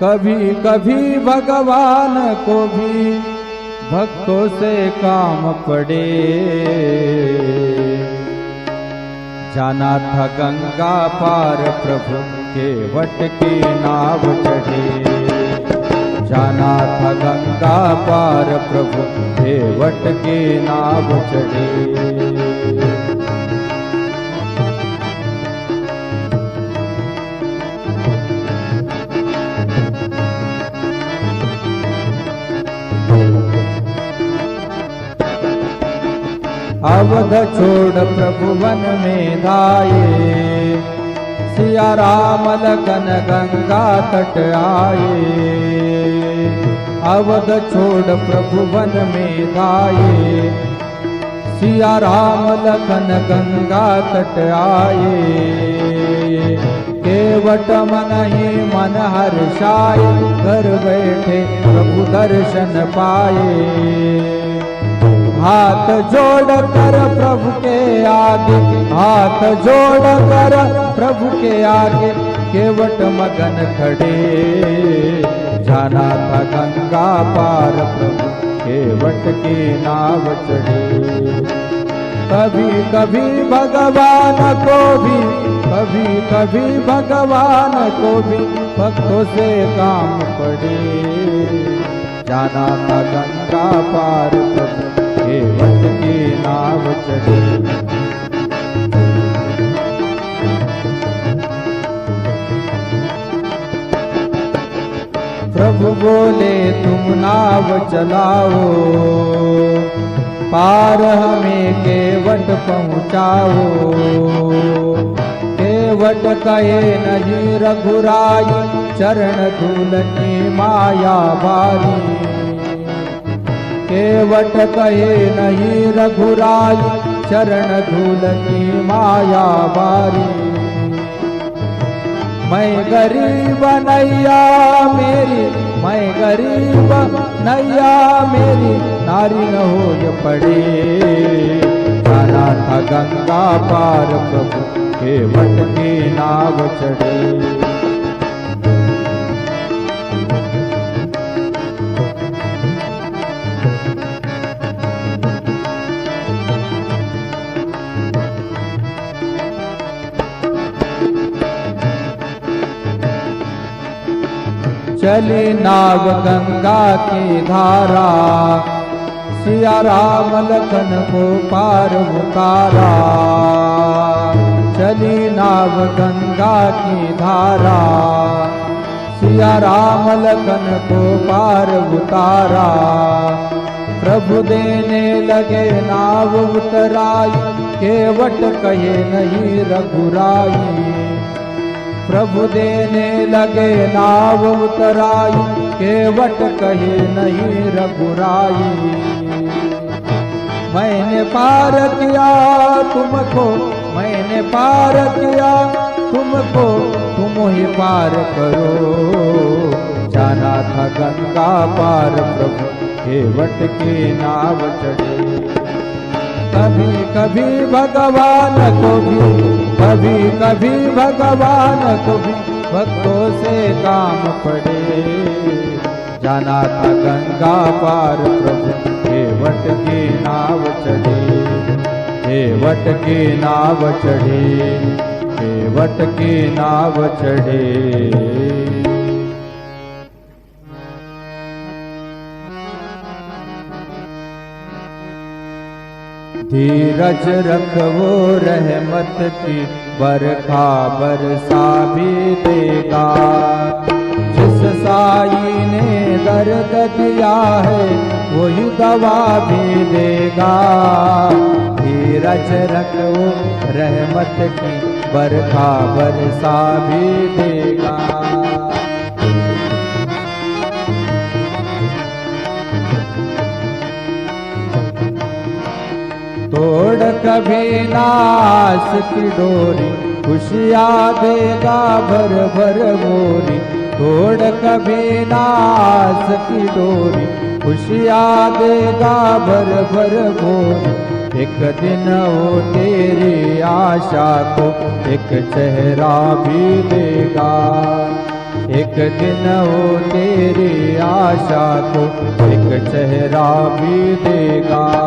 कभी कभी भगवान को भी भक्तों से काम पड़े। जाना था गंगा पार प्रभु के वट की नाव चढ़े। जाना था गंगा पार प्रभु के वट की नाव चढ़े। अवध छोड़ प्रभु वन में धाये। सिया राम लखन गंगा तट आए। अवध छोड़ प्रभु वन में धाये। सिया राम लखन गंगा तट आए। केवट मन ही मन हर्षाए। घर बैठे प्रभु दर्शन पाए। हाथ जोड़ कर प्रभु के आगे। हाथ जोड़ कर प्रभु के आगे। केवट मगन खड़े। जाना था गंगा पार प्रभु केवट की नाव चढ़े। कभी कभी भगवान को भी कभी कभी भगवान को भी भक्तों से काम पड़े। जाना था गंगा पार प्रभु केवट की नाव चढ़े। प्रभु बोले तुम नाव चलाओ। पार हमें केवट पहुँचाओ। केवट कहे नहीं रघुराई। चरण धूल की माया बारी। केवट कहे नहीं रघुराई। चरण धूल की माया बारी। मैं गरीब नैया मेरी। मैं गरीब नैया मेरी। नारी न हो पड़े। जाना था गंगा पार प्रभु केवट की नाव चढ़े। चली नाव गंगा की धारा। सिया राम लखन को पार उतारा। चली नाव गंगा की धारा। सिया राम लखन को पार उतारा। प्रभु देने लगे नाव उतराई। केवट कहे नहीं रघुराई। प्रभु देने लगे नाव उतराई। केवट कहे नहीं रघुराई। मैंने पार किया तुमको। मैंने पार किया तुमको। तुम ही पार करो। जाना था गंगा पार प्रभु केवट की नाव चढ़े। कभी कभी भगवान को भी कभी कभी भगवान को भी भक्तों से काम पड़े। जाना था गंगा पार प्रभु केवट की नाव चढ़े। केवट की नाव चढ़े। केवट की नाव चढ़े। धीरज रखो रहमत की बरखा बरसा भी देगा। जिस साई ने दर्द दिया है वही दवा भी देगा। धीरज रखो रहमत की बरखा बरसा भी देगा। तोड़ कभी नास की डोरी। खुशियाँ देगा भर भर मोरी। तोड़ कभी नास की डोरी। खुशियाँ देगा भर भर मोरी। एक दिन वो तेरी आशा को एक चेहरा भी देगा। एक दिन वो तेरी आशा को एक चेहरा भी देगा।